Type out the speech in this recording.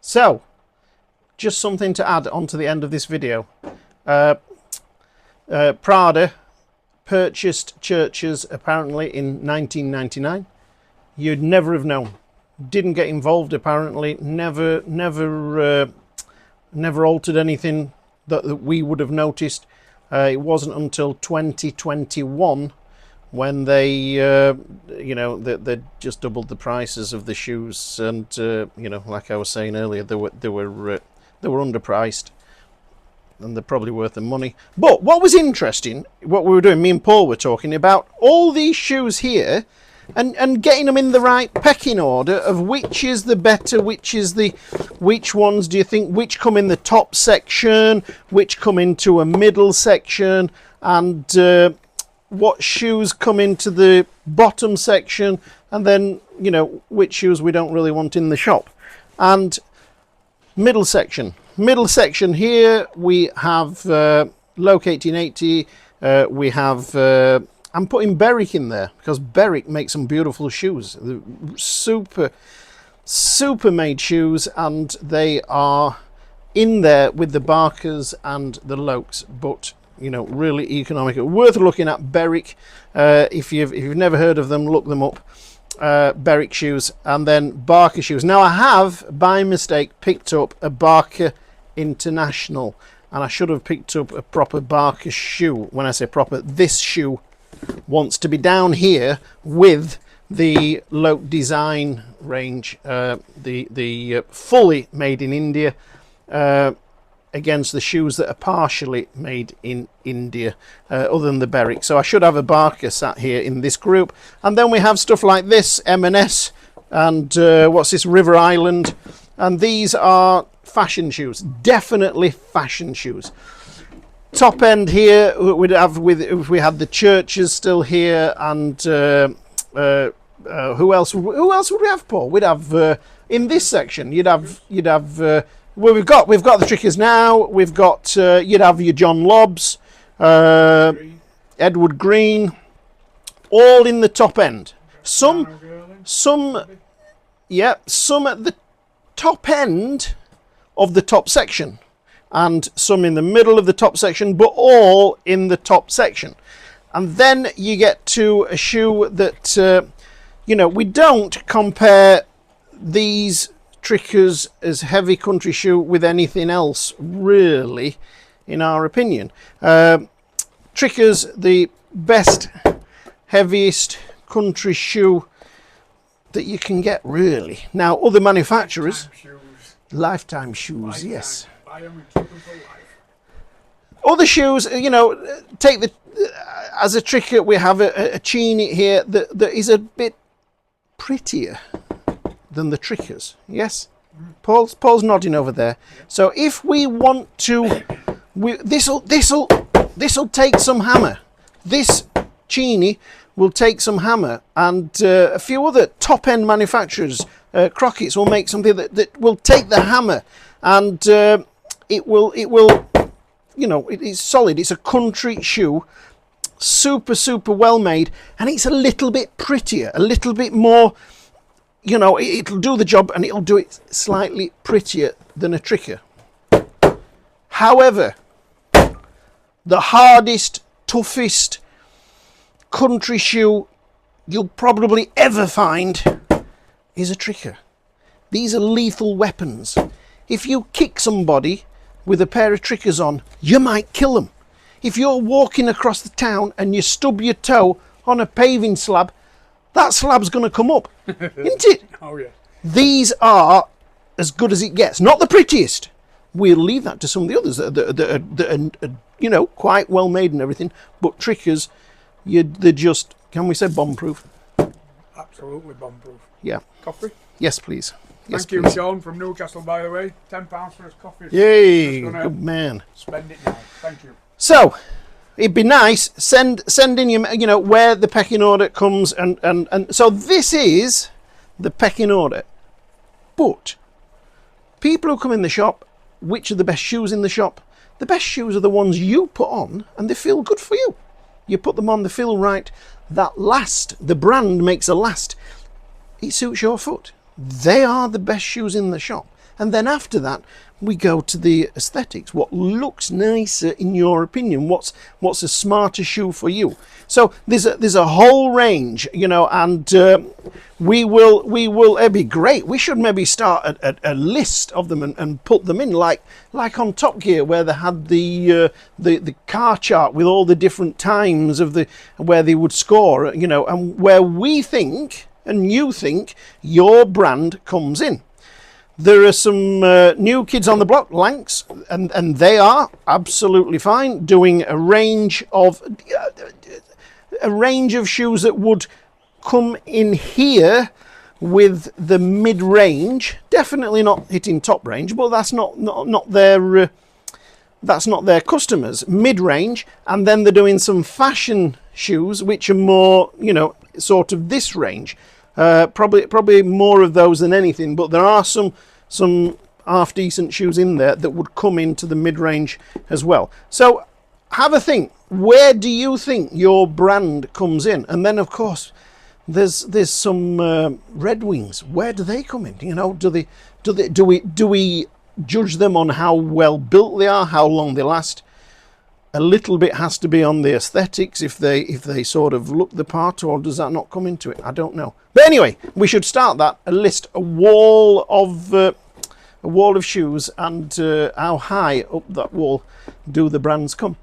So, just something to add on to the end of this video. Prada purchased Churches apparently in 1999. You'd never have known. Didn't get involved apparently. Never altered anything that we would have noticed. It wasn't until 2021 when they, you know, they just doubled the prices of the shoes, and you know, like I was saying earlier, they were underpriced, and they're probably worth the money. But what was interesting, what we were doing, me and Paul were talking about all these shoes here, and getting them in the right pecking order of which is the better, which ones do you think, which come in the top section, which come into a middle section, and what shoes come into the bottom section, and then, you know, which shoes we don't really want in the shop. And middle section here we have Loake 1880. We have I'm putting Berwick in there because Berwick makes some beautiful shoes. Super made shoes, and they are in there with the Barkers and the Loakes, but you know, really economical, worth looking at. Berwick, if you've never heard of them, look them up. Berwick shoes, and then Barker shoes. Now I have by mistake picked up a Barker International, and I should have picked up a proper Barker shoe. When I say proper, this shoe wants to be down here with the Loake design range, the fully made in India, against the shoes that are partially made in India, other than the Berwick. So I should have a Barker sat here in this group, and then we have stuff like this M&S, and what's this, River Island, and these are fashion shoes, definitely fashion shoes. Top end here we'd have, with if we had the Churches still here, and who else would we have, Paul? We'd have in this section you'd have well, we've got the Trickers now. We've got you'd have your John Lobbs, Edward Green, all in the top end. Some at the top end of the top section, and some in the middle of the top section, but all in the top section. And then you get to a shoe that you know, we don't compare these Trickers as heavy country shoe with anything else really, in our opinion. Trickers, the best, heaviest country shoe that you can get really. Now other manufacturers, lifetime shoes, yes. Buy them and keep them for life. Other shoes, you know, take the as a Tricker, we have a Cheaney here that is a bit prettier than the Trickers. Yes, Paul's nodding over there. So if we want to, this'll take some hammer. This Cheaney will take some hammer, and a few other top end manufacturers, Crockett's, will make something that will take the hammer, and it will, you know, it's solid. It's a country shoe, super well made, and it's a little bit prettier, a little bit more, you know, it'll do the job, and it'll do it slightly prettier than a Tricker. However, the hardest, toughest country shoe you'll probably ever find is a Tricker. These are lethal weapons. If you kick somebody with a pair of Trickers on, you might kill them. If you're walking across the town and you stub your toe on a paving slab, that slab's going to come up, isn't it? Oh yeah. These are as good as it gets. Not the prettiest. We'll leave that to some of the others that are you know, quite well made and everything. But Trickers, they're just, can we say bomb-proof? Absolutely bomb-proof. Yeah. Coffee? Yes, please. Yes, Thank you, please. Sean from Newcastle, by the way. £10 for his coffee. Yay, good man. Spend it now. Thank you. So, it'd be nice, send in your, you know, where the pecking order comes, and so this is the pecking order. But people who come in the shop, which are the best shoes in the shop? The best shoes are the ones you put on and they feel good for you. You put them on, they feel right. That last, the brand makes a last. It suits your foot. They are the best shoes in the shop. And then after that, we go to the aesthetics. What looks nicer in your opinion? What's a smarter shoe for you? So there's a whole range, you know, and we will. It'd be great. We should maybe start a list of them and put them in, like on Top Gear, where they had the car chart with all the different times of where they would score, you know, and where we think and you think your brand comes in. There are some new kids on the block, Lanx, and they are absolutely fine, doing a range of shoes that would come in here with the mid-range. Definitely not hitting top range, but that's not their customers. Mid-range, and then they're doing some fashion shoes which are more, you know, sort of this range. Probably more of those than anything, but there are some half decent shoes in there that would come into the mid-range as well. So have a think. Where do you think your brand comes in? And then of course there's some Red Wings. Where do they come in? You know, do we judge them on how well built they are, how long they last? A little bit has to be on the aesthetics if they sort of look the part, or does that not come into it? I don't know. But anyway, we should start that, a wall of shoes, and how high up that wall do the brands come.